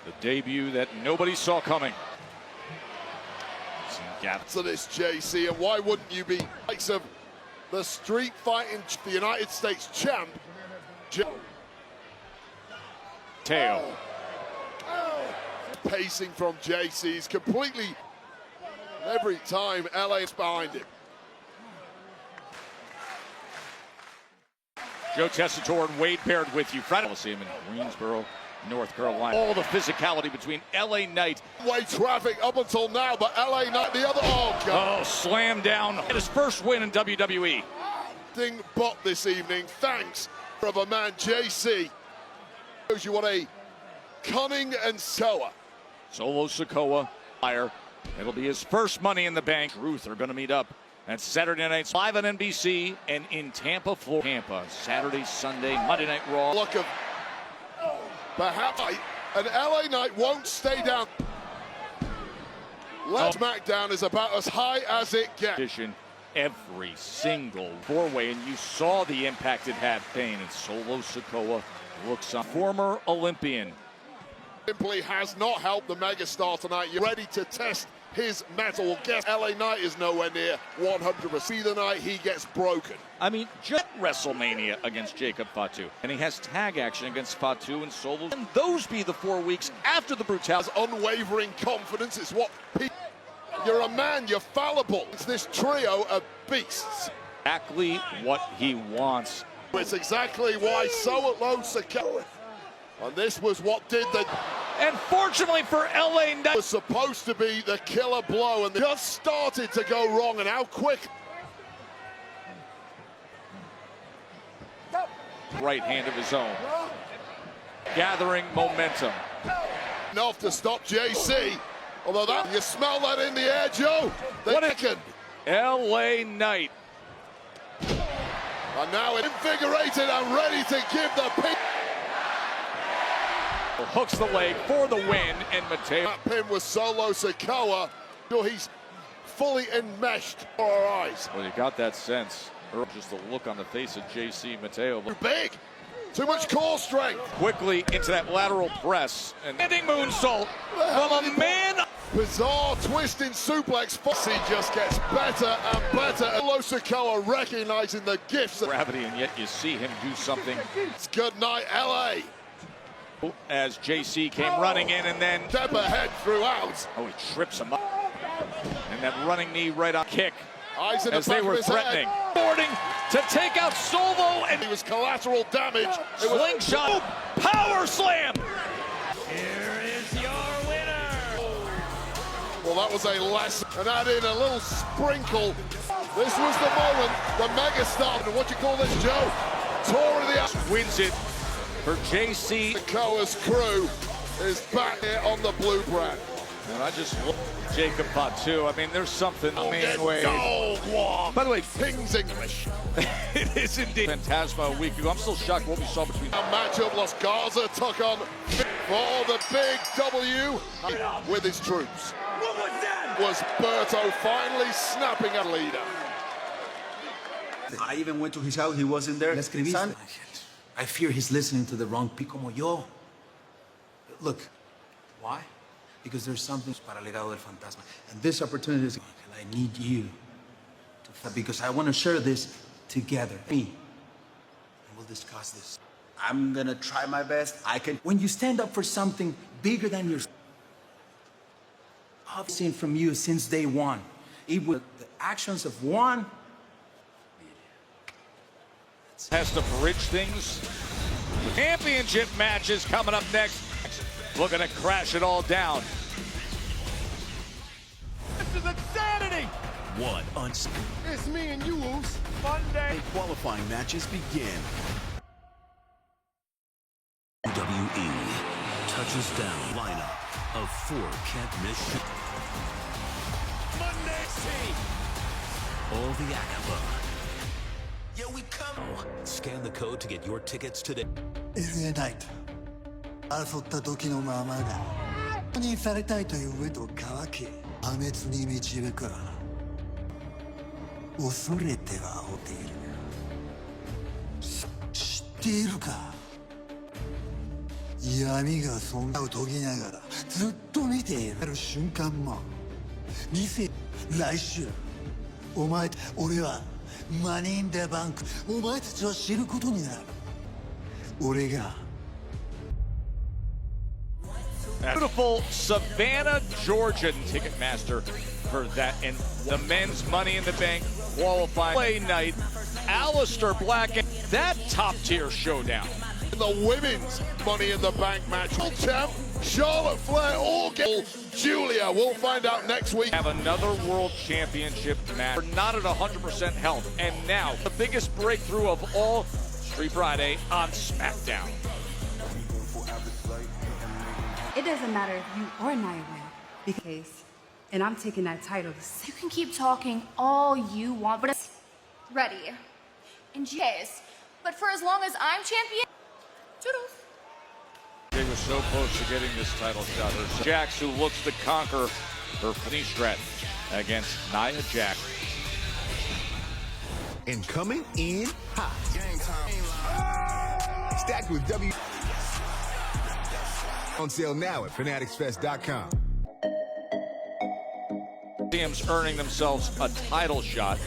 The debut that nobody saw coming. To this, JC, and why wouldn't you be likes of the street fighting, the United States champ, Teo. Pacing from JC is completely, every time LA is behind him. Joe Tessitore and Wade Baird with you. Friday, we'll see him in Greensboro, North Carolina. All the physicality between LA Knight. Way traffic up until now, but LA Knight, the other, oh God. Oh, slam down. His first win in WWE. Thing but this evening, thanks from a man, JC. Shows you what a cunning and Soa. Solo Sikoa, fire. It'll be his first Money in the Bank. Ruth are going to meet up at Saturday nights live on NBC and in Tampa, Florida. Tampa, Saturday, Sunday, Monday Night Raw. Look of perhaps an LA Knight won't stay down. SmackDown is about as high as it gets. Every single four-way, and you saw the impact it had. Pain and Solo Sikoa looks on. Former Olympian. Simply has not helped the megastar tonight. You're ready to test his metal. Guess LA Knight is nowhere near 100%. See the night he gets broken. I mean, just WrestleMania against Jacob Fatu. And he has tag action against Fatu and Solo. And those be the 4 weeks after the brutality. Unwavering confidence is what people... You're a man, you're fallible. It's this trio of beasts. Exactly what he wants. It's exactly why Solo Sikoa. And this was what did the... And fortunately for LA Knight... was supposed to be the killer blow, and they just started to go wrong, and how quick... Right hand of his own. Gathering momentum. Enough to stop JC. Although that, you smell that in the air, Joe. What a LA Knight. And now invigorated and ready to give the pin. Hooks the leg for the win, and Mateo. That pin was Solo Sikoa. He's fully enmeshed for our eyes. Well, you got that sense. Just the look on the face of JC Mateo. Too big. Too much core strength. Quickly into that lateral press. And ending moonsault from a man. Bizarre twisting suplex. He just gets better and better. Solo Sikoa recognizing the gifts of gravity, and yet you see him do something. It's good night, LA. As JC came running in and then step ahead throughout. Oh, he trips him up. And that running knee right on kick. Eyes in as the they were threatening. Boarding to take out Solo, and he was collateral damage. Slingshot, power slam. Here is your winner. Well, that was a lesson. And add in a little sprinkle. This was the moment, the megastar. And what you call this, Joe? Tour of the Ass. Wins it for JC. Sikoa's crew is back here on the blue brand. And I just look at Jacob Fatu. I mean, there's something. By the way, Ping's English. It is indeed. Phantasma a week ago. I'm still shocked what we saw between. A matchup, Los Garza took on for the big W with his troops. What was that? Was Berto finally snapping a leader. I even went to his house. He wasn't there. Son, I fear he's listening to the wrong people como yo. Look, why? Because there's something para Legado del Fantasma. And this opportunity is, I need you to, because I want to share this together. Me. And we'll discuss this. I'm going to try my best. I can. When you stand up for something bigger than yourself, I've seen from you since day one. It was the actions of one. Has to bridge things. Championship matches coming up next. Looking to crash it all down. This is insanity! One It's me and you, Oos. Monday. qualifying matches begin. WWE touches down lineup of 4 can't miss. Monday. All the Akaba. Yo, we come. Scan the code to get your tickets today. LA Knight. 争った時のままだ。にされたいという上と乾き、破滅に導く。恐れてはおっている。知っているか。闇がそんなを研ぎながらずっと見ている瞬間も来週お前俺はマネーインザバンクお前たちは知ることになる俺が Beautiful Savannah, Georgia Ticketmaster for that. And the men's Money in the Bank qualifying play night. Aleister Black, that top-tier showdown. The women's Money in the Bank match. Champ, Charlotte Flair, or Julia. We'll find out next week. Have another world championship match. We're not at 100% health. And now, the biggest breakthrough of all, Street Friday on SmackDown. It doesn't matter if you or Nia win, because, and I'm taking that title. You can keep talking all you want, but it's ready. In case. But for as long as I'm champion, toodles. They were so close to getting this title shot. Jax, who looks to conquer her Tiffany Stratton against Nia Jax. And coming in hot. Game time. Stacked with W. On sale now at fanaticsfest.com. Teams earning themselves a title shot.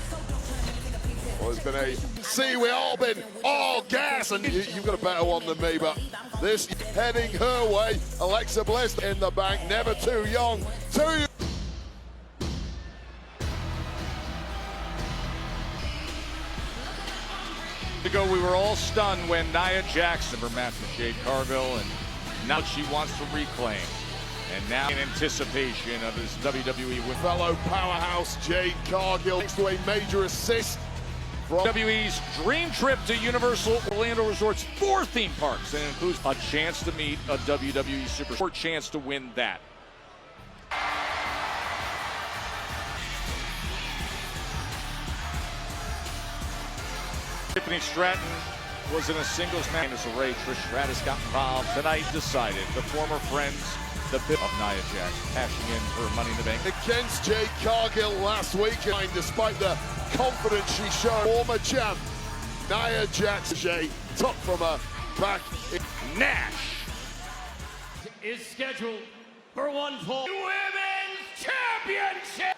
Well, it's been we all been all gas, and you've got a better one than me, but this heading her way. Alexa Bliss in the bank, never too young. Ago, we were all stunned when Nia Jax her match with Jade Cargill, and now she wants to reclaim. And now in anticipation of his WWE with fellow powerhouse Jade Cargill, thanks to a major assist from WWE's dream trip to Universal Orlando Resort's 4 theme parks, and includes a chance to meet a WWE superstar, chance to win that. Tiffany Stratton was in a singles match. As a Ray, Trish Stratus got involved. Tonight decided the former friends, the bit of Nia Jax, cashing in for Money in the Bank. Against Jade Cargill last week, and despite the confidence she showed, former champ Nia Jax, Jay took from her back. Nash is scheduled for one fall Women's Championship.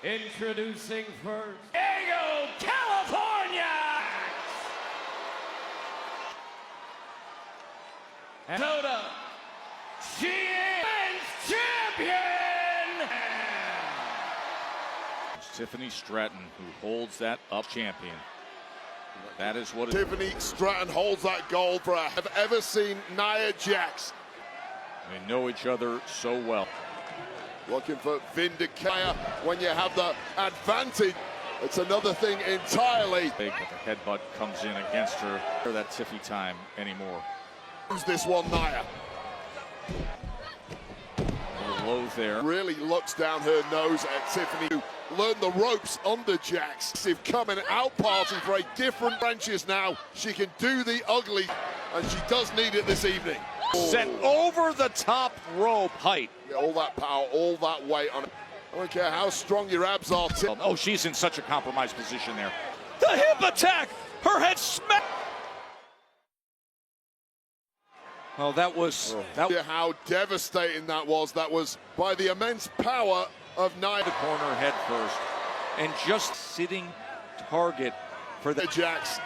Introducing first, Diego, California. Dakota, she is champion! Tiffany Stratton, who holds that up champion. That is what Tiffany Stratton holds that gold for her. Have ever seen Nia Jax? They know each other so well. Looking for vindication when you have the advantage. It's another thing entirely. Big, but the headbutt comes in against her. That Tiffy time anymore. Who's this one, Nia? Low there. Really looks down her nose at Tiffany, who learned the ropes under Jax. She's coming out party for a different branches now. She can do the ugly, and she does need it this evening. Set over the top rope height. Yeah, all that power, all that weight on it. I don't care how strong your abs are. Oh, she's in such a compromised position there. The hip attack! Her head smacked! Well, that was... How devastating that was. That was by the immense power of Nia. The corner head first. And just sitting target for the... Jax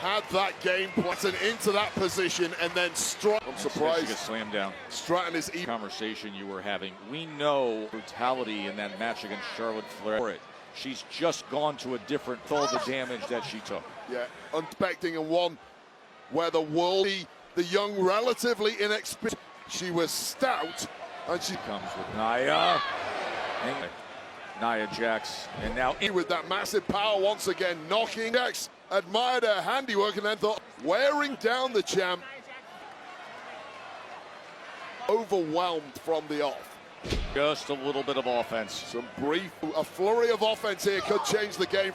had that game plan into that position and then struck. I'm surprised. She gets slammed down. Stratton is... Conversation you were having. We know brutality in that match against Charlotte Flair. She's just gone to a different... all the damage that she took. Yeah, unexpected, and one where the world... The young, relatively inexperienced. She was stout, and she comes with Nia. Nia Jax, and now with that massive power once again, knocking Jax. Admired her handiwork, and then thought wearing down the champ. Overwhelmed from the off. Just a little bit of offense. A flurry of offense here could change the game.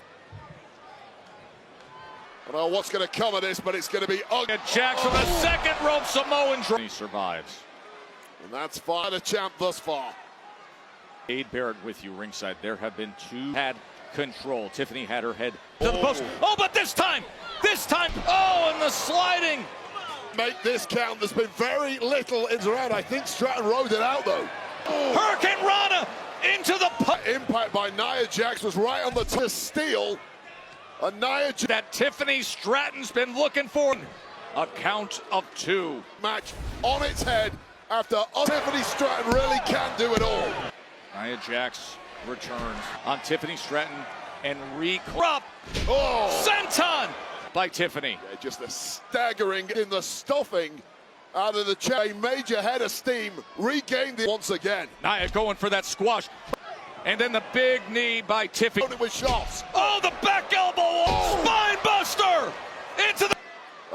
I don't know what's going to come of this, but it's going to be ugly. Jax from the second rope, Samoan drop. He survives. And that's far the champ thus far. Jade Barrett with you ringside. There have been 2 had control. Tiffany had her head to the post. Oh, but this time, oh, and the sliding Make this count. There's been very little in around. I think Stratton rode it out though. Hurricane Rana into the impact by Nia Jax was right on the to steal. And Nia Jax that Tiffany Stratton's been looking for. A count of 2. Match on its head after Tiffany Stratton really can do it all. Nia Jax returns on Tiffany Stratton and up. Oh, senton by Tiffany. Yeah, just a staggering in the stuffing out of the chair. A major head of steam regained it once again. Nia going for that squash. And then the big knee by Tiffany. With shots. Oh, the back elbow. Oh. Spine buster. Into the.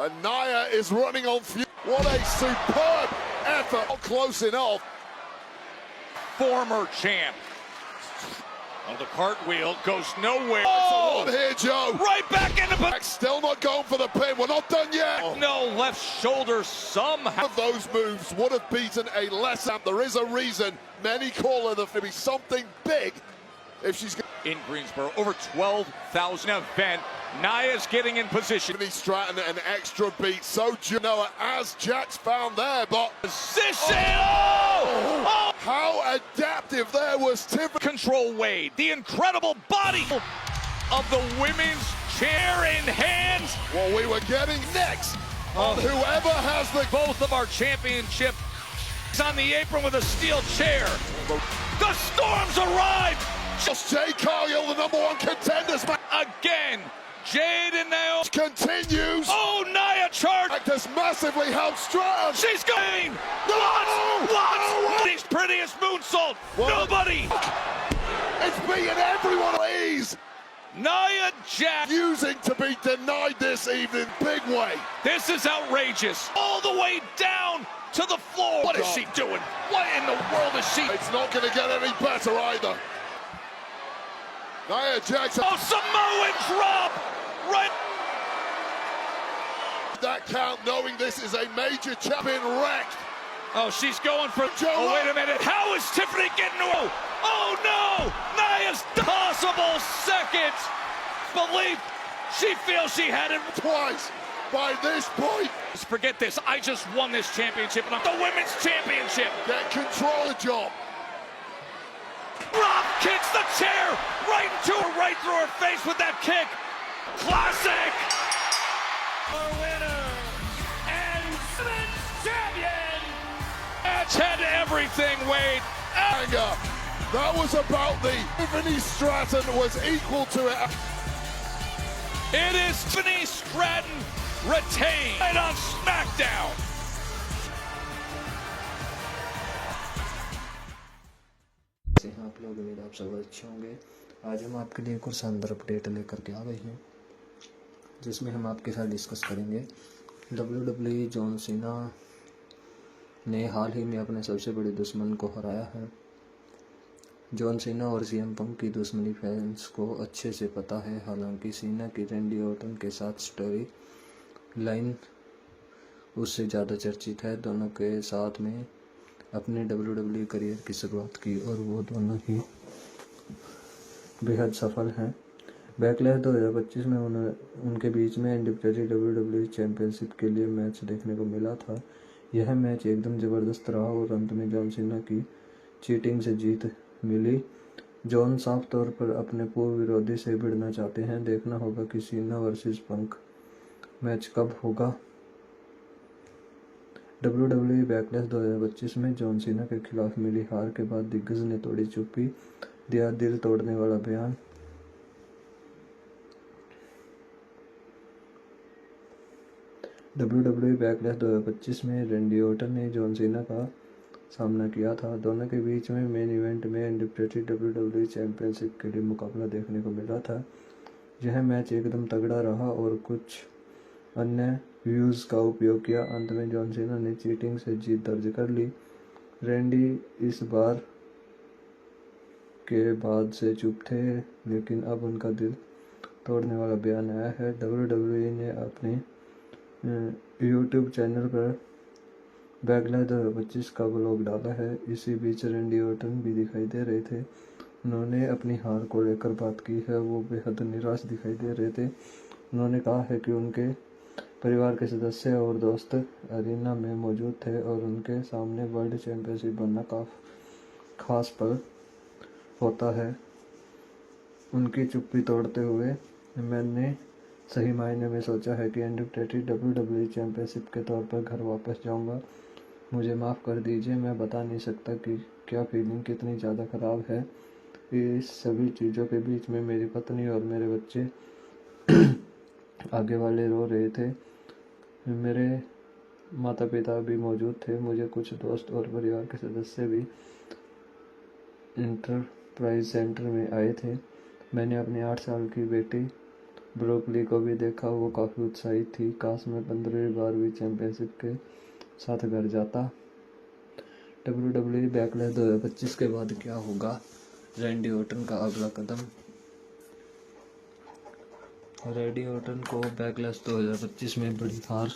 And Nia is running on fuel. What a superb effort. Not close enough. Former champ. Oh, the cartwheel goes nowhere. Oh, one here, Joe. Right back into the. Still not going for the pin. We're not done yet. Oh. No, left shoulder somehow. Of those moves would have beaten a less. There is a reason many call her to be something big if she's in Greensboro. Over 12,000 event. Nia's getting in position. Stratton an extra beat. So Noah as Jax found there, but position. Oh! How adaptive there was Tiffany. Control Wade. The incredible body of the women's chair in hand. Well, we were getting next on whoever has the both of our championship on the apron with a steel chair. The Storms arrive. Just Jade Cargill, the #1 contenders. Again, Jade and Naomi continues. Oh, Nia charge. This massively helps Stratton. She's going. What? These prettiest moonsault. Nobody. It's beating everyone. Please. Nia Jax using to be denied this evening. Big way. This is outrageous. All the way down to the floor. What is she doing? What in the world is she? It's not going to get any better either. Nia Jax. Oh, Samoan drop. Right. That count, knowing this is a major champion wrecked. Oh, she's going for. Oh, wait a minute. How is Tiffany getting away? Oh, no. Nia's possible second. Believe she feels she had it twice. By this point, forget this. I just won this championship, and I'm the women's championship. Get control of the job. Rob kicks the chair right through her face with that kick. Classic. Our winner and women's champion. Match had everything, Wade. Anger. That was about the Tiffany Stratton was equal to it. It is Tiffany Stratton retained right on SmackDown. आप लोग उम्मीद आप सब अच्छे होंगे। आज हम आपके लिए एक और शानदार अपडेट लेकर के आ गए हैं, जिसमें हम आपके साथ डिस्कस करेंगे WWE जॉन सीना ने हाल ही में अपने सबसे बड़े दुश्मन को हराया है। जॉन सीना और CM पंक की दुश्मनी फैंस को अच्छे से पता है। हालांकि सीना की रैंडी ऑर्टन के साथ स्टोरी लाइन उससे ज़्यादा चर्चित है। दोनों के साथ में अपने WWE करियर की शुरुआत की और वो दोनों ही बेहद सफल हैं। बैकलैश 2025 में उनके बीच में इंडिविजुअल WWE चैंपियनशिप के लिए मैच देखने को मिला था। यह मैच एकदम ज़बरदस्त रहा और अंत में जॉन सीना की चीटिंग से जीत मिली। जॉन साफ तौर पर अपने पूर्व विरोधी से भिड़ना चाहते हैं। देखना होगा कि सीना वर्सेस पंक मैच कब होगा। WWE बैकलैश 2025 में जॉन सीना के खिलाफ मिली हार के बाद दिग्गज ने तोड़ी चुप्पी, दिया दिल तोड़ने वाला बयान। WWE बैकलैश 2025 में रैंडी ऑर्टन ने जॉन सीना का सामना किया था। दोनों के बीच में मेन इवेंट में इंडिविजुअल WWE चैंपियनशिप के लिए मुकाबला देखने को मिला था। यह मैच एकदम तगड़ा रहा और कुछ अन्य व्यूज़ का उपयोग किया। अंत में जॉन सीना ने चीटिंग से जीत दर्ज कर ली। रैंडी इस बार के बाद से चुप थे, लेकिन अब उनका दिल तोड़ने वाला बयान आया है। WWE ने अपने YouTube चैनल पर बैकलैश 2025 का व्लॉग डाला है। इसी बीच रैंडी ऑर्टन भी दिखाई दे रहे थे। उन्होंने अपनी हार को लेकर बात की है। वो बेहद निराश दिखाई दे रहे थे। उन्होंने कहा है कि उनके परिवार के सदस्य और दोस्त एरिना में मौजूद थे और उनके सामने वर्ल्ड चैंपियनशिप बनना काफ़ी खास पल होता है। उनकी चुप्पी तोड़ते हुए मैंने सही मायने में सोचा है कि अंडरटेकर WWE चैंपियनशिप के तौर पर घर वापस जाऊंगा। मुझे माफ़ कर दीजिए, मैं बता नहीं सकता कि क्या फीलिंग कितनी ज़्यादा ख़राब है। इस सभी चीज़ों के बीच में मेरी पत्नी और मेरे बच्चे आगे वाले रो रहे थे। मेरे माता पिता भी मौजूद थे। मुझे कुछ दोस्त और परिवार के सदस्य भी इंटरप्राइज सेंटर में आए थे। मैंने अपनी 8 साल की बेटी ब्रोकली को भी देखा। वो काफ़ी उत्साहित थी। काश मैं 15वीं बार भी चैंपियनशिप के साथ घर जाता। WWE बैकलैश 2025 के बाद क्या होगा? रैंडी ऑर्टन का अगला कदम। रैंडी ऑर्टन को बैकलैश 2025 में बड़ी हार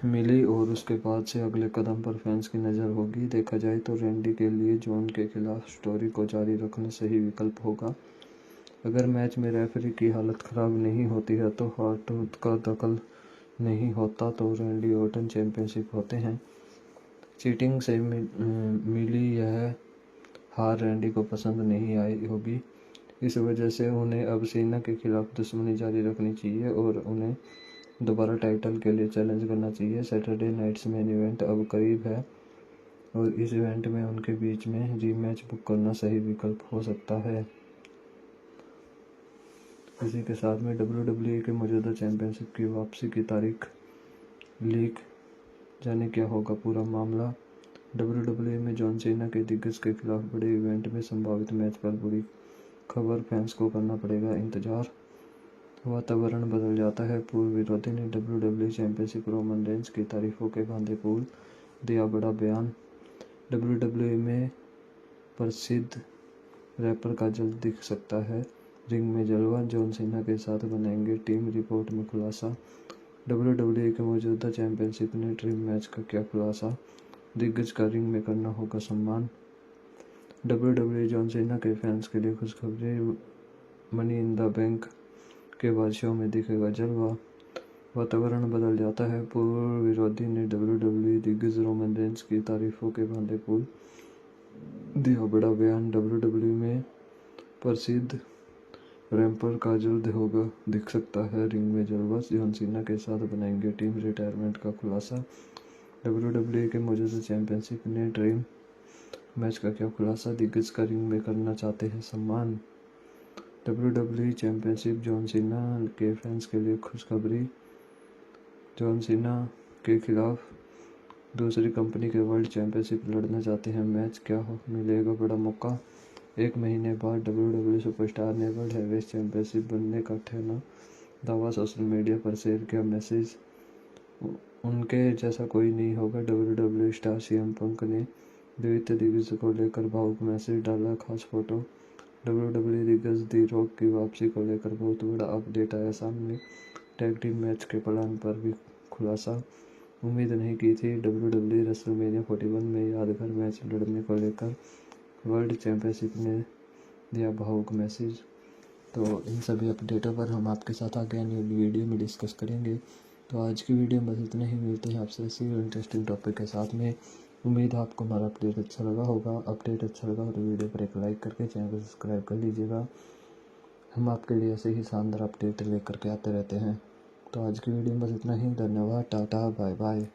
मिली और उसके बाद से अगले कदम पर फैंस की नज़र होगी। देखा जाए तो रैंडी के लिए जॉन के खिलाफ स्टोरी को जारी रखना सही विकल्प होगा। अगर मैच में रेफरी की हालत ख़राब नहीं होती है तो हार्टरूथ का दखल नहीं होता तो रैंडी ऑर्टन चैंपियनशिप होते हैं। चीटिंग से मिली यह हार रैंडी को पसंद नहीं आई होगी। इस वजह से उन्हें अब सीना के खिलाफ दुश्मनी जारी रखनी चाहिए और उन्हें दोबारा टाइटल के लिए चैलेंज करना चाहिए। सैटरडे नाइट्स मेन इवेंट अब करीब है और इस इवेंट में उनके बीच में रीमैच बुक करना सही विकल्प हो सकता है। इसी के साथ में WWE के मौजूदा चैंपियनशिप की वापसी की तारीख लीक, जाने क्या होगा पूरा मामला। WWE में जॉन सीना के दिग्गज के खिलाफ बड़े इवेंट में संभावित मैच पर बुरी खबर, फैंस को करना पड़ेगा इंतजार। वातावरण बदल जाता है। पूर्व विरोधी ने WWE चैंपियनशिप रोमन रेंज की तारीफों के बांधे पुल, दिया बड़ा बयान। WWE में प्रसिद्ध रैपर का जल्द दिख सकता है रिंग में जलवा, जॉन सीना के साथ बनाएंगे टीम, रिपोर्ट में खुलासा। WWE के मौजूदा चैंपियनशिप ने ड्रीम मैच का क्या खुलासा, दिग्गज का रिंग में करना होगा सम्मान। WWE जॉन सीना के फैंस के लिए खुशखबरी, मनी इन द बैंक के बाद शो में दिखेगा जलवा। वातावरण बदल जाता है। पूर्व विरोधी ने WWE दिग्गज रोमन रेंज की तारीफों के बांधे पुल, दिया बड़ा बयान। WWE में प्रसिद्ध रैपर का जल्द होगा दिख सकता है रिंग में जलवा, जॉन सीना के साथ बनाएंगे टीम, रिटायरमेंट का खुलासा। WWE के मौजूदा चैंपियनशिप ने ड्रीम मैच का क्या खुलासा, दिग्गज का रिंग में करना चाहते हैं सम्मान। WWE चैंपियनशिप जॉन सीना के फैंस के लिए खुशखबरी, जॉन सीना के खिलाफ दूसरी कंपनी के वर्ल्ड चैंपियनशिप लड़ना चाहते हैं। मैच क्या हो, मिलेगा बड़ा मौका। 1 महीने बाद WWE सुपरस्टार ने वर्ल्ड हैवीवेट चैंपियनशिप बनने का ठहरा दावा सोशल मीडिया पर शेयर किया मैसेज। उनके जैसा कोई नहीं होगा। WWE स्टार CM पंक ने द्वितीय दिग्गज को लेकर भावुक मैसेज डाला, खास फोटो। WWE दिग्गज दी रॉक की वापसी को लेकर बहुत बड़ा अपडेट आया सामने। टैग टीम मैच के प्लान पर भी खुलासा। उम्मीद नहीं की थी WWE रेसलमेनिया 41 में यादगार मैच लड़ने को लेकर वर्ल्ड चैंपियनशिप ने दिया भावुक मैसेज। तो इन सभी अपडेटों पर हम आपके साथ आगे आने वाली वीडियो में डिस्कस करेंगे। तो आज की वीडियो में बस इतना ही। मिलते हैं आपसे ऐसी इंटरेस्टिंग टॉपिक के साथ में। उम्मीद है आपको हमारा अपडेट अच्छा लगा होगा। अपडेट अच्छा लगा तो वीडियो पर एक लाइक करके चैनल को सब्सक्राइब कर लीजिएगा। हम आपके लिए ऐसे ही शानदार अपडेट लेकर के आते रहते हैं। तो आज की वीडियो में बस इतना ही। धन्यवाद, टाटा, बाय बाय।